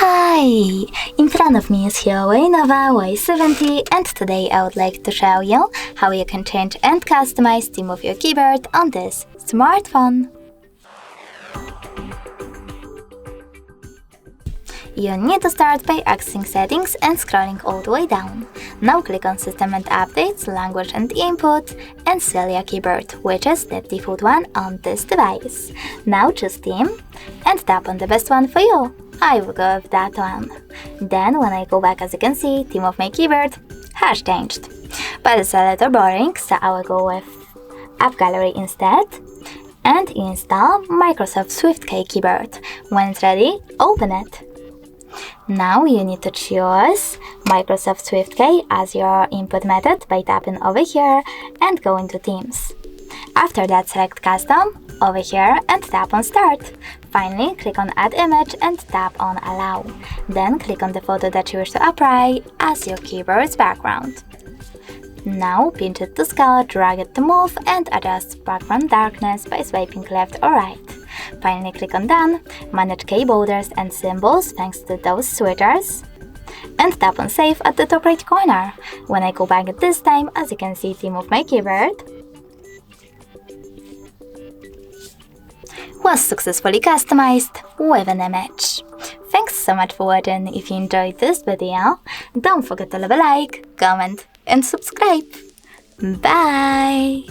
Hi! In front of me is HUAWEI Nova Y70 and today I would like to show you how you can change and customize the of your keyboard on this smartphone. You need to start by accessing settings and scrolling all the way down. Now click on System and Updates, Language and Input and Cydia keyboard, which is the default one on this device. Now choose Theme and tap on the best one for you. I will go with that one. Then when I go back, as you can see, theme of my keyboard has changed. But it's a little boring, so I will go with App Gallery instead and install Microsoft SwiftKey keyboard. When it's ready, open it. Now you need to choose Microsoft SwiftKey as your input method by tapping over here and go into Themes. After that, select Custom over here and tap on Start. Finally, click on Add Image and tap on Allow. Then click on the photo that you wish to apply as your keyboard's background. Now pinch it to scale, drag it to move and adjust background darkness by swiping left or right. Finally, click on Done, manage key borders and symbols thanks to those switchers, and tap on Save at the top right corner. When I go back at this time, as you can see, theme of my keyboard was successfully customized with an image. Thanks so much for watching. If you enjoyed this video, don't forget to leave a like, comment and subscribe. Bye!